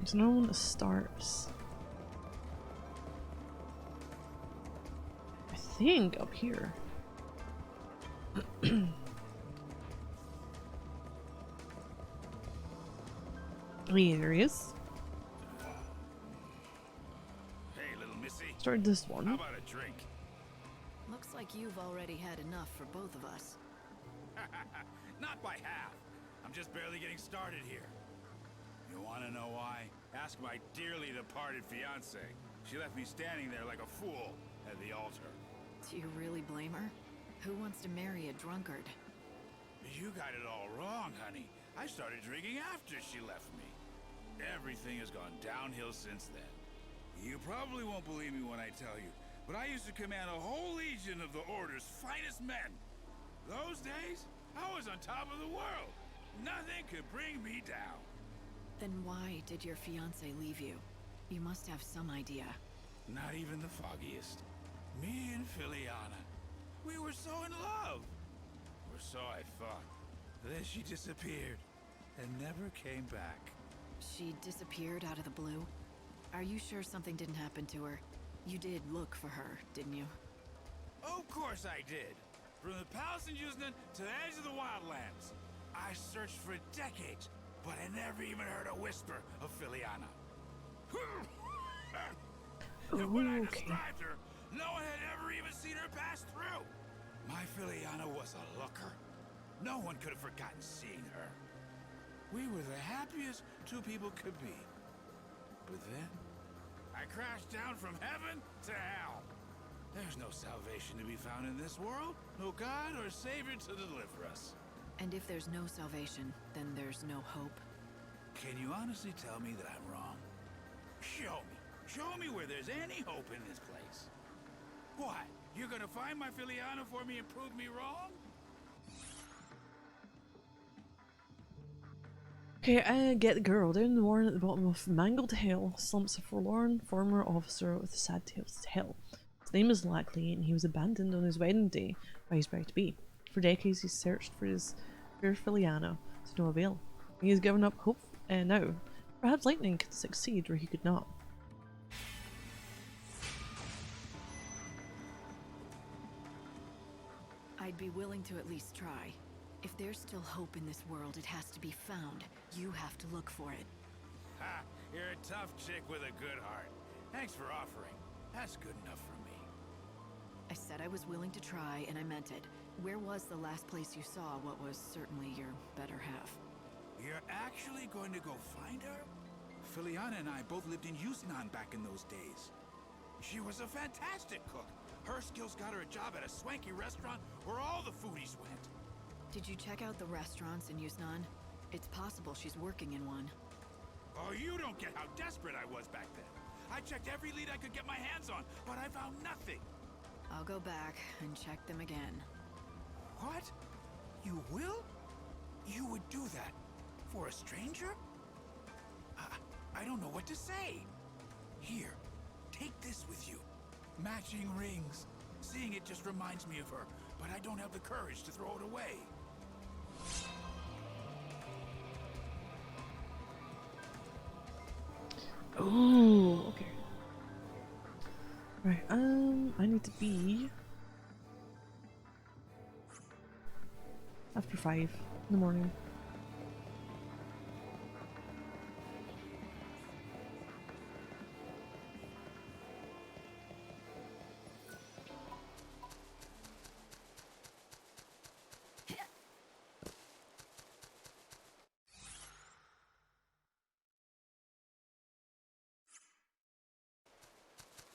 There's no one that starts. I think up here. Yeah, there he is. Hey, little missy. Started this one. How about a drink? Looks like you've already had enough for both of us. Not by half. I'm just barely getting started here. You want to know why? Ask my dearly departed fiancée. She left me standing there like a fool at the altar. Do you really blame her? Who wants to marry a drunkard? You got it all wrong, honey. I started drinking after she left me. Everything has gone downhill since then. You probably won't believe me when I tell you, but I used to command a whole legion of the Order's finest men. Those days, I was on top of the world. Nothing could bring me down. Then why did your fiancé leave you? You must have some idea. Not even the foggiest. Me and Filiana, we were so in love. Or so I thought. Then she disappeared and never came back. She disappeared out of the blue? Are you sure something didn't happen to her? You did look for her, didn't you? Of course I did. From the palace in XIII to the edge of the wildlands. I searched for decades, but I never even heard a whisper of Filiana. And when I described her, no one had ever even seen her pass through. My Filiana was a looker. No one could have forgotten seeing her. We were the happiest two people could be. But then, I crashed down from heaven to hell. There's no salvation to be found in this world. No God or Savior to deliver us. And if there's no salvation, then there's no hope? Can you honestly tell me that I'm wrong? Show me. Show me where there's any hope in this place. What? You're gonna find my Filiana for me and prove me wrong? Okay, I get the girl. Down the warren at the bottom of mangled hell slumps a forlorn former officer with sad tales to tell. His name is Lackley, and he was abandoned on his wedding day by his bride-to-be. For decades he searched for his fair Filiana, to no avail. He has given up hope now. Perhaps lightning could succeed where he could not. I'd be willing to at least try. If there's still hope in this world, it has to be found. You have to look for it. Ha! You're a tough chick with a good heart. Thanks for offering. That's good enough for me. I said I was willing to try, and I meant it. Where was the last place you saw what was certainly your better half? You're actually going to go find her? Filiana and I both lived in XIII back in those days. She was a fantastic cook. Her skills got her a job at a swanky restaurant where all the foodies went. Did you check out the restaurants in XIII? It's possible she's working in one. Oh, you don't get how desperate I was back then. I checked every lead I could get my hands on, but I found nothing. I'll go back and check them again. What? You will? You would do that? For a stranger? I don't know what to say. Here, take this with you. Matching rings. Seeing it just reminds me of her, but I don't have the courage to throw it away. Oh, okay. Right, I need to be after 5 in the morning.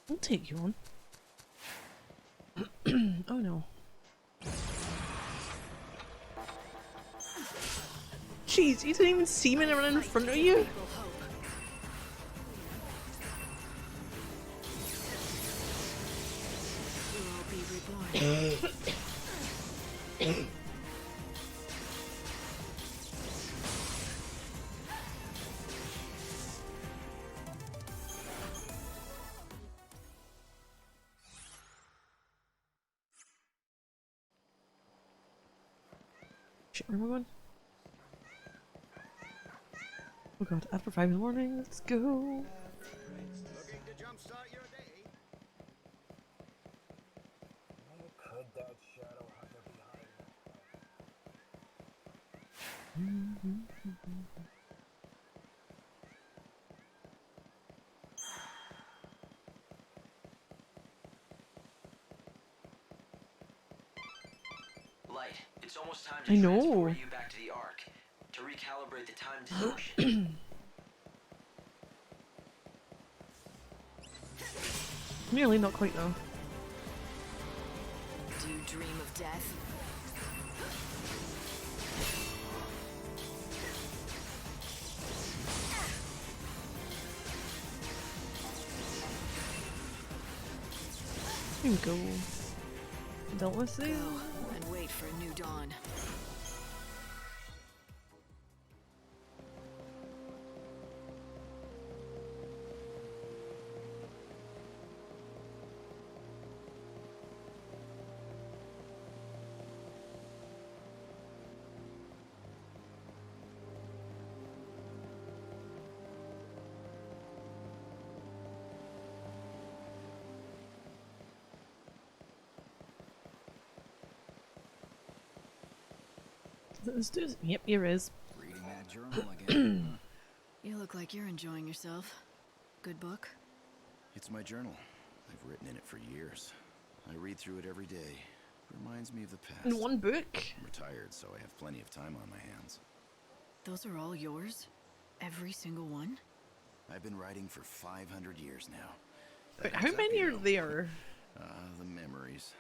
I'll take you on. Oh no. Jeez, you didn't even see me running in front of you? Shit, where am I going? Oh god, after 5 in the morning, let's go. Looking to jumpstart your day? Who could that shadow hunter be hiding? Light, it's almost time to I transport know. you back to the Ark to recalibrate the time distortion. Nearly, not quite though. Do you dream of death? Here we go. Dealt with it. Go and wait for a new dawn. Let's do it. Yep, here is. Reading that journal again. You look like you're enjoying yourself. Good book? It's my journal. I've written in it for years. I read through it every day. Reminds me of the past. In one book? I'm retired, so I have plenty of time on my hands. Those are all yours? Every single one? I've been writing for 500 years now. Wait, That how adds up, many you are know. there? The memories.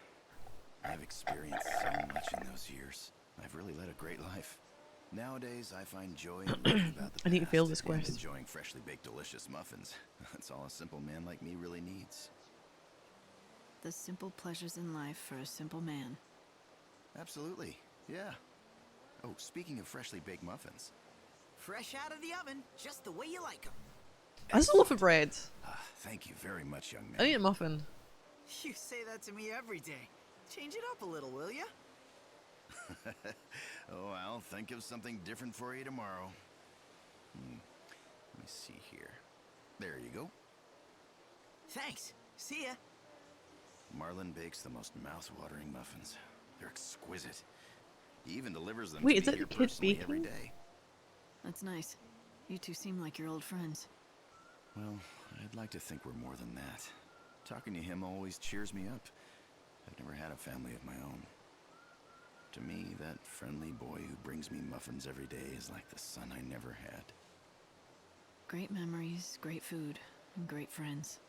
I've experienced so much in those years. I've really led a great life. Nowadays, I find joy in reading about the I need to fail past this and quest. enjoying freshly baked delicious muffins. That's all a simple man like me really needs. The simple pleasures in life for a simple man. Absolutely, yeah. Oh, speaking of freshly baked muffins. Fresh out of the oven, just the way you like them. I just love of bread. Thank you very much, young man. I need a muffin. You say that to me every day. Change it up a little, will ya? Oh, I'll think of something different for you tomorrow. Let me see here. There you go. Thanks. See ya. Marlin bakes the most mouth-watering muffins. They're exquisite. He even delivers them Wait, to is me that here the kid personally every baking? day. That's nice. You two seem like you're old friends. Well, I'd like to think we're more than that. Talking to him always cheers me up. I've never had a family of my own. To me, that friendly boy who brings me muffins every day is like the son I never had. Great memories, great food, and great friends.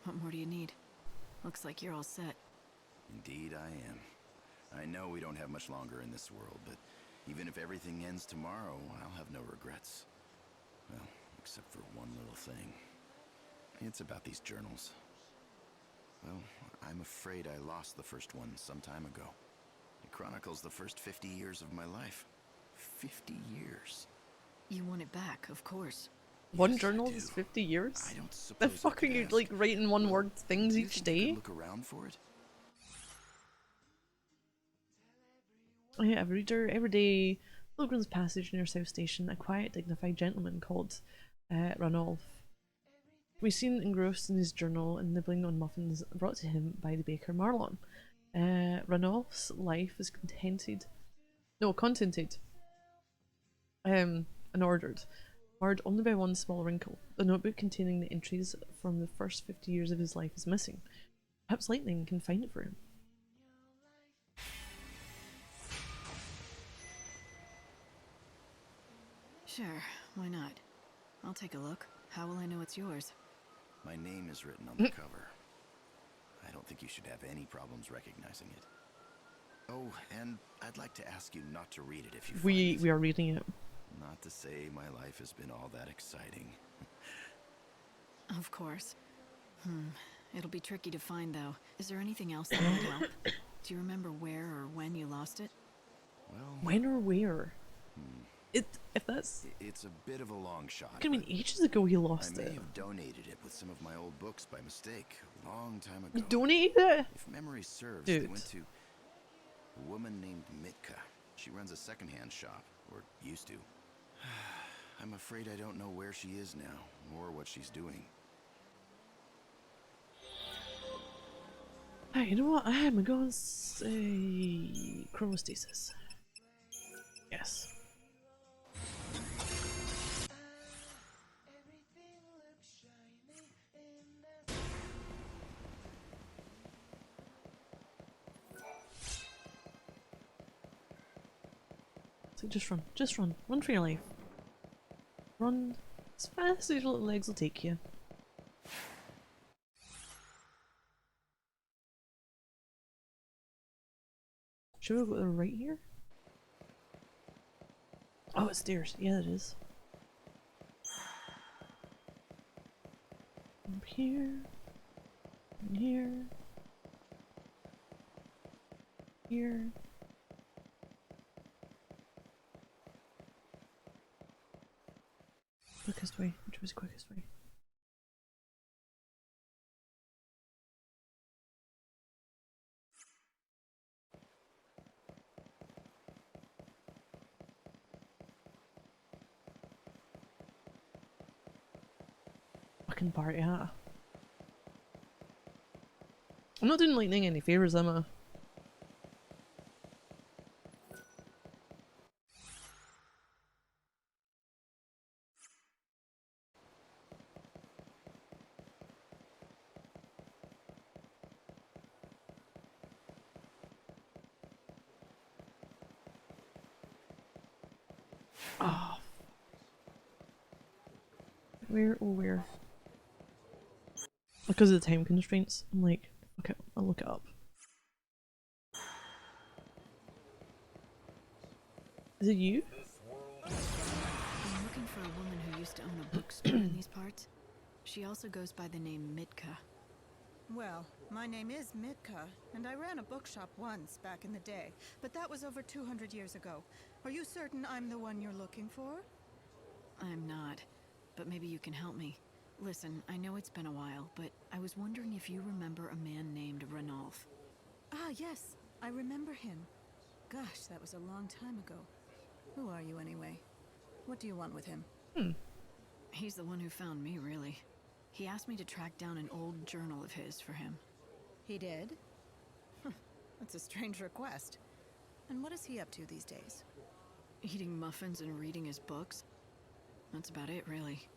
What more do you need? Looks like you're all set. Indeed I am. I know we don't have much longer in this world, but even if everything ends tomorrow, I'll have no regrets. Well, except for one little thing. It's about these journals. Well, I'm afraid I lost the first one some time ago. It chronicles the first 50 years of my life. 50 years. You want it back, of course. One Yes, I journal do. is 50 years? I don't The suppose I fuck are could you, ask, like, writing one well, word things do you each think you day? could look around for it? Oh yeah, a reader. Every day, Pilgrim's Passage near South Station, a quiet, dignified gentleman called Ranulph. We're seen engrossed in his journal and nibbling on muffins brought to him by the baker Marlon. Ranulph's life is contented, and ordered, marred only by one small wrinkle. The notebook containing the entries from the first 50 years of his life is missing. Perhaps lightning can find it for him. Sure, why not? I'll take a look. How will I know it's yours? My name is written on the cover. I don't think you should have any problems recognizing it. Oh, and I'd like to ask you not to read it if you find We it. are reading it. Not to say my life has been all that exciting. Of course. It'll be tricky to find, though. Is there anything else that might help? Do you remember where or when you lost it? Well, When or where? If that's... it's a bit of a long shot. I mean, but ages ago he I lost may it. have donated it with some of my old books by mistake, a long time ago. You donated it? If memory serves, Dude. they went to a woman named Mitka. She runs a secondhand shop, or used to. I'm afraid I don't know where she is now, or what she's doing. Hey, you know what? I am going to say chromostasis. Yes. So just run for your life. Run as fast as your little legs will take you. Should we go to the right here? Oh, it's stairs. Yeah, it is. Up here. And here. Here. Quickest way. Which was the quickest way? Fucking party, huh? I'm not doing lightning any favors, am I? Oh. Where? Oh, where? Because of the time constraints, I'm like, okay, I'll look it up. Is it you? I'm looking for a woman who used to own a bookstore in these parts. She also goes by the name Mitka. Well, my name is Mitka, and I ran a bookshop once back in the day, but that was over 200 years ago. Are you certain I'm the one you're looking for? I'm not, but maybe you can help me. Listen, I know it's been a while, but I was wondering if you remember a man named Ranulf. Ah, yes, I remember him. Gosh, that was a long time ago. Who are you anyway? What do you want with him? He's the one who found me, really. He asked me to track down an old journal of his for him. He did? That's a strange request. And what is he up to these days? Eating muffins and reading his books. That's about it, really.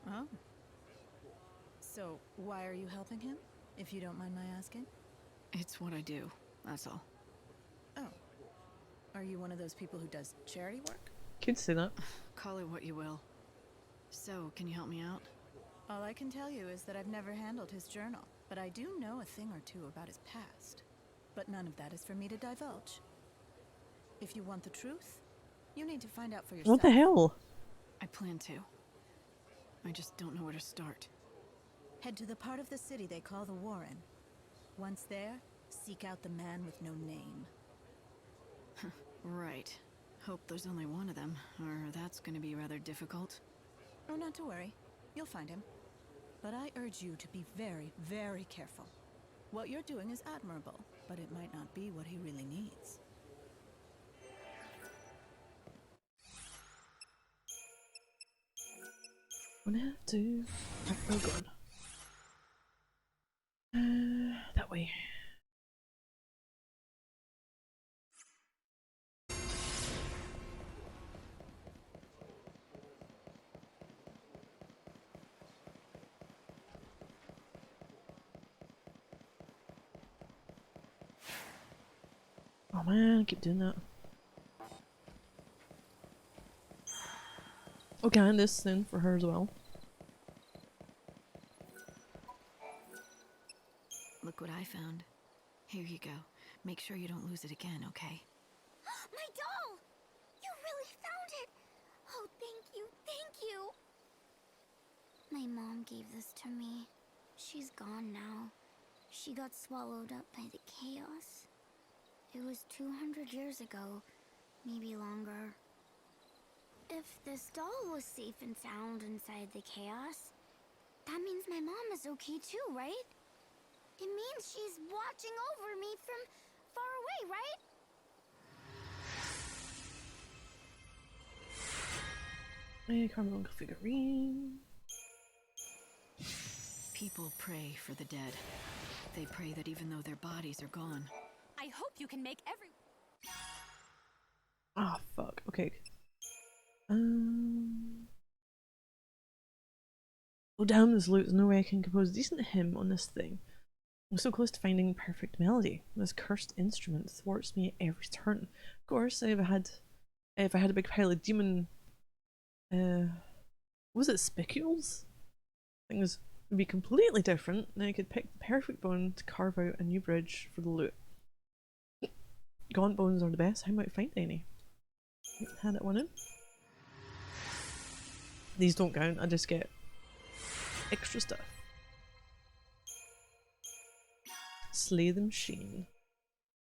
Oh. So, why are you helping him, if you don't mind my asking? It's what I do, that's all. Oh. Are you one of those people who does charity work? Could say that. Call it what you will. So, can you help me out? All I can tell you is that I've never handled his journal, but I do know a thing or two about his past. But none of that is for me to divulge. If you want the truth, you need to find out for yourself. What the hell? I plan to. I just don't know where to start. Head to the part of the city they call the Warren. Once there, seek out the man with no name. Right. Hope there's only one of them, or that's gonna be rather difficult. Oh, not to worry. You'll find him. But I urge you to be very, very careful. What you're doing is admirable, but it might not be what he really needs. I'm gonna have to. Right, we're going. That way. Oh man, I keep doing that. Okay, and this then for her as well. Look what I found. Here you go. Make sure you don't lose it again, okay? My doll! You really found it! Oh, thank you, thank you! My mom gave this to me. She's gone now. She got swallowed up by the chaos. It was 200 years ago, maybe longer. If this doll was safe and sound inside the chaos, that means my mom is okay too, right? It means she's watching over me from far away, right? Carmel figurine. People pray for the dead. They pray that even though their bodies are gone. I hope you can make every. Ah, fuck. Okay. Oh damn, this loot. There's no way I can compose a decent hymn on this thing. I'm so close to finding perfect melody. This cursed instrument thwarts me at every turn. Of course, if I had a big pile of demon, was it spicules? Things would be completely different. Then I could pick the perfect bone to carve out a new bridge for the loot. Gaunt bones are the best. How might I find any? Hand that one in. These don't count. I just get extra stuff. Slay the machine.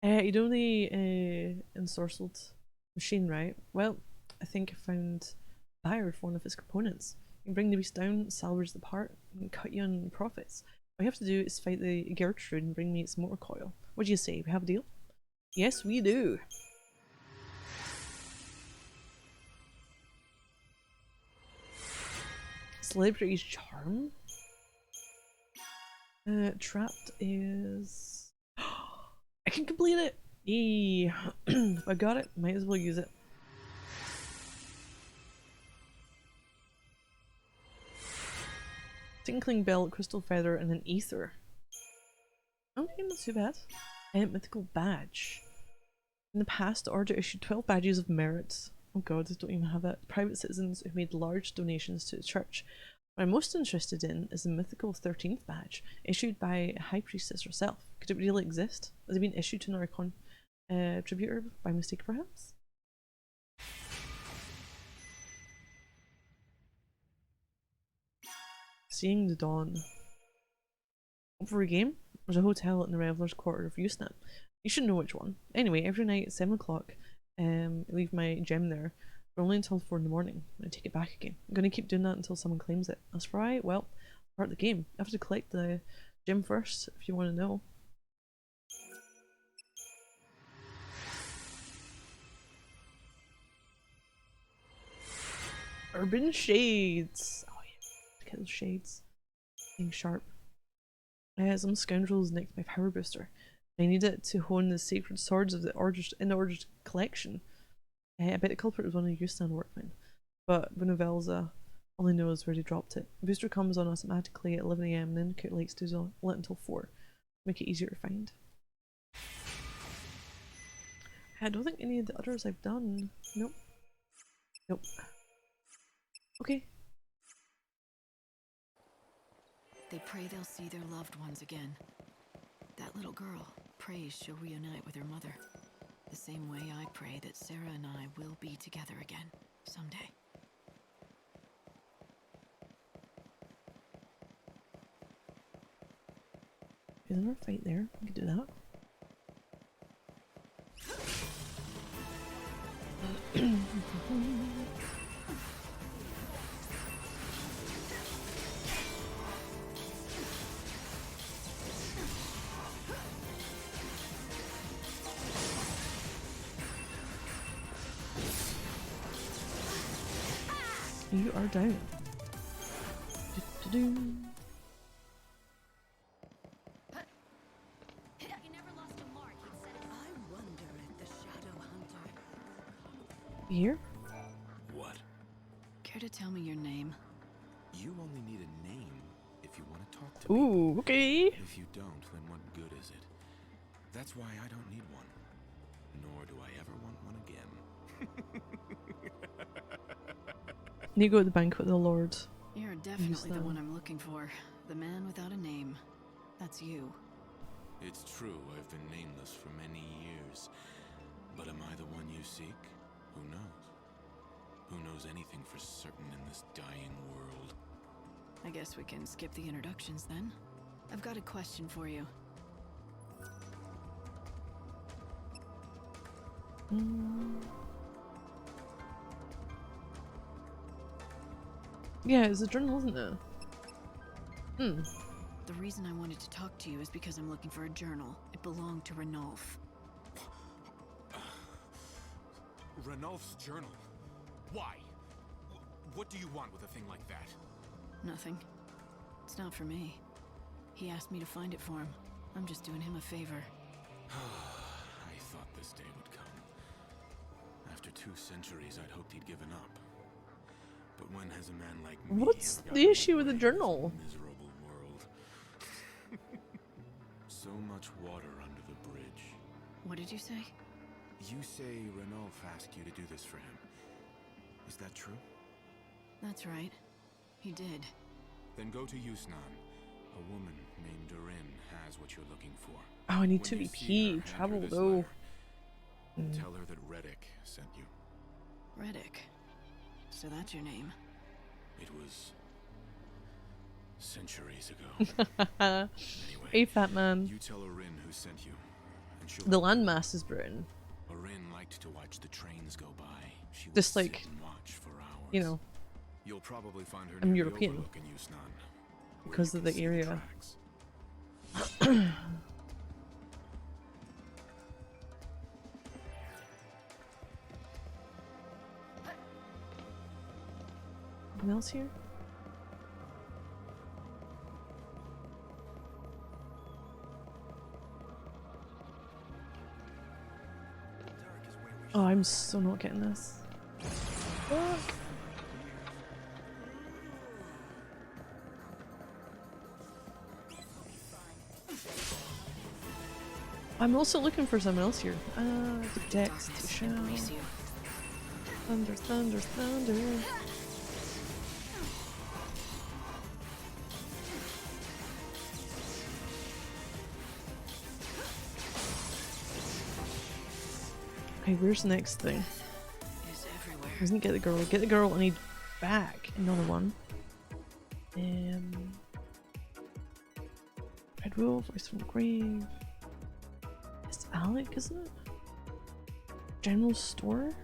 You know the ensorcelled machine, right? Well, I think I found a buyer for one of its components. You can bring the beast down, salvage the part, and cut you on profits. All you have to do is fight the Gertrude and bring me its motor coil. What do you say? We have a deal? Yes, we do. Celebrity's charm. Trapped is. I can complete it. Yay! If I got it, might as well use it. Tinkling bell, crystal feather, and an ether. Okay, not too bad. Mythical badge. In the past, the Order issued 12 badges of merit. Oh god, I don't even have that. Private citizens who made large donations to the church. What I'm most interested in is the mythical 13th badge, issued by a high priestess herself. Could it really exist? Has it been issued to another contributor by mistake, perhaps? Seeing the dawn. Up for a game? There's a hotel in the Revelers Quarter of Usenet. You should know which one. Anyway, every night at 7 o'clock, I leave my gem there, but only until 4 in the morning. I take it back again. I'm gonna keep doing that until someone claims it. That's right, well, part of the game. You have to collect the gem first if you want to know. Urban Shades! Oh yeah, look at those shades. Being sharp. Some scoundrels nicked my power booster. I need it to hone the sacred swords of the Order's collection. I bet the culprit was one of the Usenet workmen, but Benevelza only knows where they dropped it. The booster comes on automatically at 11 AM and then the lights do lit until 4. Make it easier to find. I don't think any of the others I've done. Nope. Nope. Okay. They pray they'll see their loved ones again. That little girl prays she'll reunite with her mother. The same way I pray that Sarah and I will be together again someday. Isn't there a fight there? We could do that. You are down. Do-do-do. Here? What? Care to tell me your name? You only need a name if you want to talk to me. Ooh, okay. If you don't, then what good is it? That's why I don't need one. Nor do I ever want one again. You go to the banquet of the Lord. You're definitely the one I'm looking for. The man without a name. That's you. It's true, I've been nameless for many years. But am I the one you seek? Who knows? Who knows anything for certain in this dying world? I guess we can skip the introductions then. I've got a question for you. Yeah, it's a journal, isn't it? The reason I wanted to talk to you is because I'm looking for a journal. It belonged to Ranulf. Ranulf's journal? Why? What do you want with a thing like that? Nothing. It's not for me. He asked me to find it for him. I'm just doing him a favor. I thought this day would come. After 2 centuries, I'd hoped he'd given up. But when has a man like me What's ever the gotten issue with the away journal? from this miserable world? So much water under the bridge. What did you say? You say Renolf asked you to do this for him. Is that true? That's right. He did. Then go to Yusnan. A woman named Durin has what you're looking for. Oh, I need When to you be see her, pee. hand her Travel this though. letter. Tell her that Reddick sent you. Reddick. So that's your name. It was centuries ago. Anyway, Hey, fat man. you tell Orin who sent you, and she'll. The landmass is Britain. Orin liked to watch the trains go by. She would Just sit like, and watch for hours. you know, You'll probably find her I'm near the European. Overlook in Yusnan, where because you of can the see area. tracks. Anything else here? Oh, I'm so not getting this. Fuck. I'm also looking for someone else here. Dex to show. Thunder, thunder, thunder. Okay, where's the next thing? Doesn't get the girl. Get the girl. I need back. Another one. Red Wolf, Voice from the Grave. It's Alec, isn't it? General Store?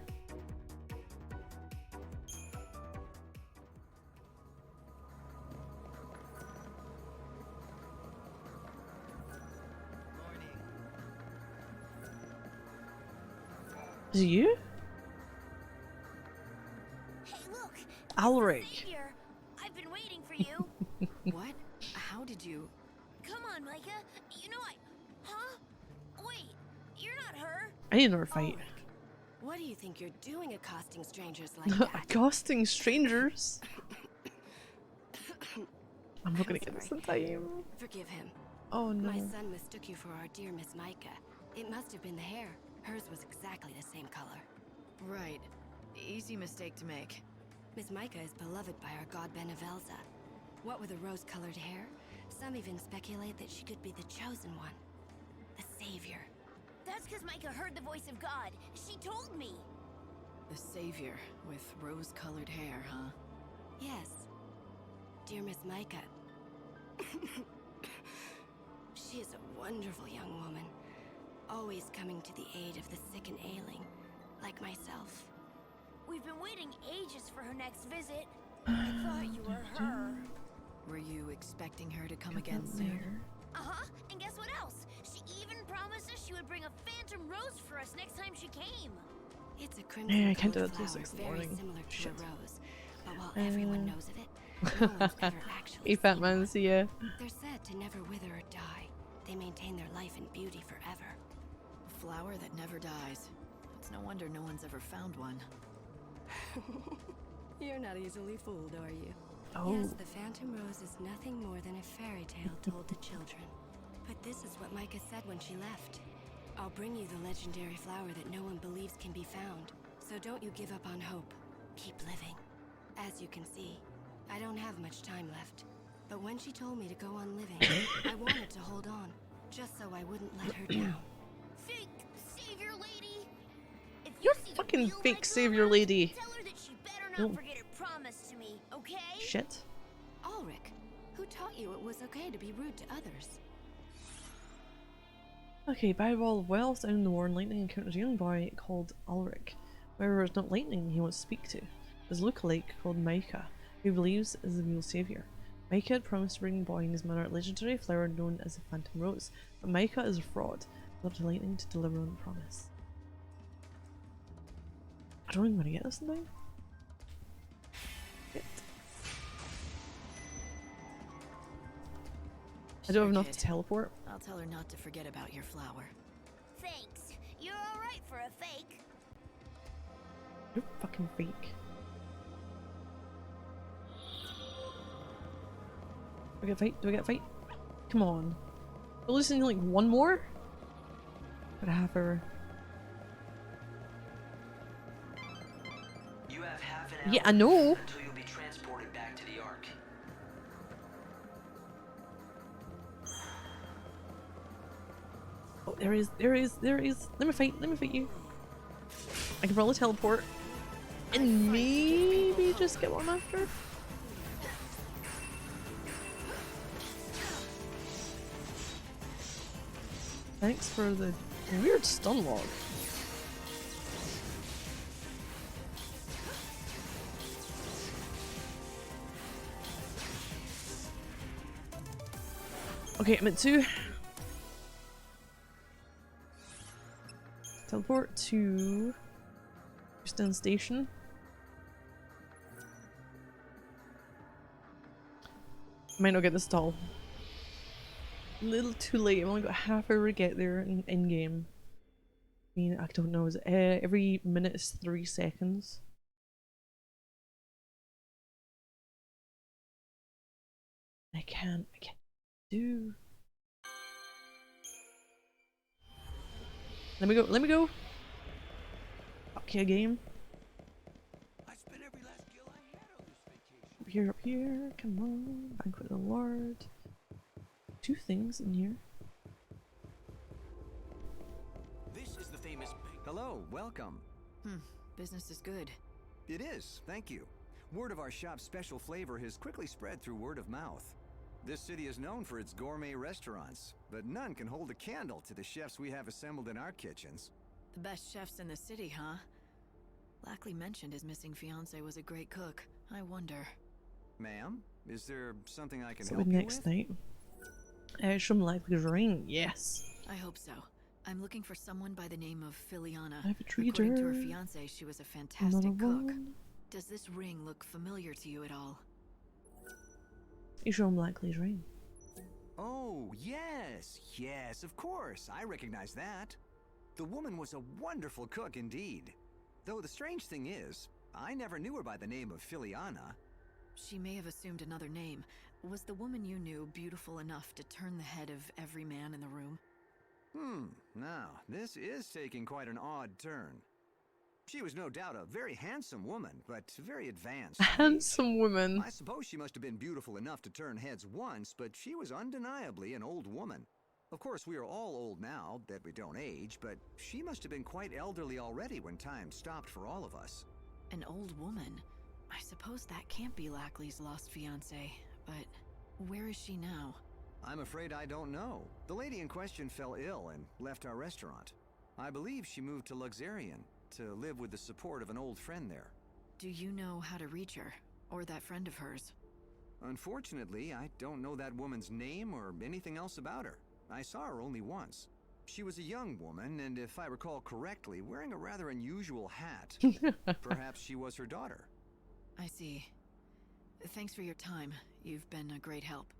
Is it you? Hey, look! Alric. Savior! I've been waiting for you. What? How did you? Come on, Micah. You know I... Huh? Wait, you're not her. I need another fight. What do you think you're doing accosting strangers like that? Accosting strangers? I'm not gonna get this in time. Forgive him. Oh no. My son mistook you for our dear Miss Micah. It must have been the hair. Hers was exactly the same color. Right. Easy mistake to make. Miss Micah is beloved by our god Benevelza. What with the rose-colored hair, some even speculate that she could be the chosen one. The savior. That's because Micah heard the voice of God. She told me. The savior with rose-colored hair, huh? Yes. Dear Miss Micah. She is a wonderful young woman. Always coming to the aid of the sick and ailing, like myself. We've been waiting ages for her next visit. I thought you were her. Were you expecting her to come again soon? Uh-huh, and guess what else? She even promised us she would bring a phantom rose for us next time she came. It's a crimson Yeah, I can't do colored that till flower, 6 in the very morning. similar to Shit. a rose. But while everyone knows of it, no one's ever actually Hey, fat seen man, one. see ya. They're said to never wither or die. They maintain their life and beauty forever. A flower that never dies. It's no wonder no one's ever found one. You're not easily fooled, are you? Oh. Yes, the phantom rose is nothing more than a fairy tale told to children. But this is what Micah said when she left. I'll bring you the legendary flower that no one believes can be found. So don't you give up on hope. Keep living. As you can see, I don't have much time left. But when she told me to go on living, I wanted to hold on, just so I wouldn't let her down. Fake savior lady. If You're see the fucking real fake Micah savior around, lady. Tell her that she better Oh. not forget her promise to me, okay? Shit. Ulrich, who taught you it was okay to be rude to others? Okay, by a ball of wealth down the war and lightning encounters a young boy called Ulrich. However, it's not lightning he wants to speak to. His lookalike called Micah, who he believes is the real savior. Micah had promised to bring the boy and his mother a legendary flower known as the Phantom Rose, but Micah is a fraud. It's up to lightning to deliver on the promise. I don't even want to get this in time. I don't have Sure, enough kid. to teleport. I'll tell her not to forget about your flower. Thanks. You're alright for a fake. You're fucking fake. Do I get a fight? Do I get a fight? Come on. We're losing like one more? But I have her. You have half an hour Yeah, I know. until you'll be transported back to the Ark. Oh, there is. Let me fight you. I can probably teleport. And maybe just get one after. Thanks for the weird stun log. Okay, I'm at 2. Teleport to Houston Station. Might not get this tall. A little too late. I've only got half hour to get there in game. I mean, I don't know. Is it, every minute is 3 seconds. I can't do. Let me go. Okay, game. I spent every last gil I had on this vacation. Up here, come on. Banquet of the Lord. 2 things in here. This is the famous. Hello, welcome. Business is good. It is, thank you. Word of our shop's special flavor has quickly spread through word of mouth. This city is known for its gourmet restaurants, but none can hold a candle to the chefs we have assembled in our kitchens. The best chefs in the city, huh? Lackley mentioned his missing fiance was a great cook. I wonder. Ma'am, is there something I can So help you next with? night. Show me Lackley's ring. Yes. I hope so. I'm looking for someone by the name of Filiana. I have a treat According to her her. fiance, she was a fantastic Another cook. one. Does this ring look familiar to you at all? You show him Lackley's ring. Oh, yes, of course. I recognize that. The woman was a wonderful cook indeed. Though the strange thing is, I never knew her by the name of Filiana. She may have assumed another name. Was the woman you knew beautiful enough to turn the head of every man in the room? Now, this is taking quite an odd turn. She was no doubt a very handsome woman, but very advanced. A handsome woman. I suppose she must have been beautiful enough to turn heads once, but she was undeniably an old woman. Of course, we are all old now, that we don't age, but she must have been quite elderly already when time stopped for all of us. An old woman? I suppose that can't be Lackley's lost fiancée, but where is she now? I'm afraid I don't know. The lady in question fell ill and left our restaurant. I believe she moved to XIII to live with the support of an old friend there. Do you know how to reach her? Or that friend of hers? Unfortunately, I don't know that woman's name or anything else about her. I saw her only once. She was a young woman, and if I recall correctly, wearing a rather unusual hat. Perhaps she was her daughter. I see. Thanks for your time. You've been a great help.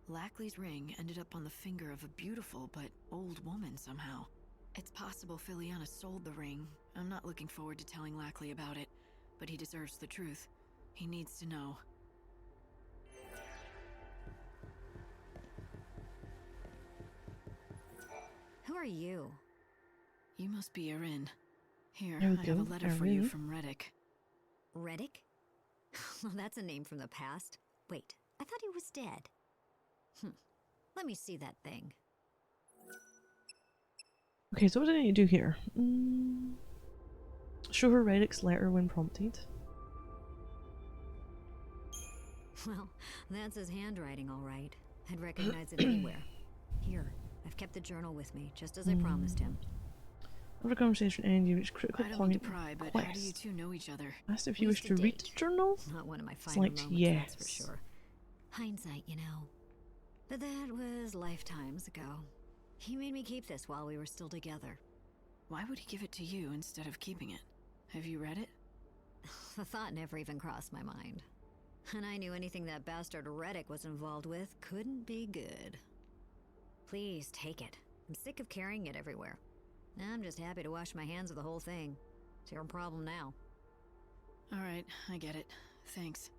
Lackley's ring ended up on the finger of a beautiful but old woman somehow. It's possible Filiana sold the ring. I'm not looking forward to telling Lackley about it, but he deserves the truth. He needs to know. Who are you? You must be Erin. Here, There we I have go, a letter for you Erin. from Reddick. Reddick? Well, that's a name from the past. Wait, I thought he was dead. Let me see that thing. Okay, so what do I need to do here? Show her Reddick's letter when prompted. Well, that's his handwriting, all right. I'd recognize it anywhere. Here, I've kept the journal with me, just as I promised him. After conversation ended, you reached critical I don't point. mean to pry, but how do you two know each other? Asked if you We wish used to to read date. the journal. Not one of my finer Select moments, yes. that's for sure. Hindsight, you know. But that was lifetimes ago. He made me keep this while we were still together. Why would he give it to you instead of keeping it? Have you read it? The thought never even crossed my mind. And I knew anything that bastard Reddick was involved with couldn't be good. Please take it. I'm sick of carrying it everywhere. I'm just happy to wash my hands of the whole thing. It's your problem now. All right, I get it. Thanks.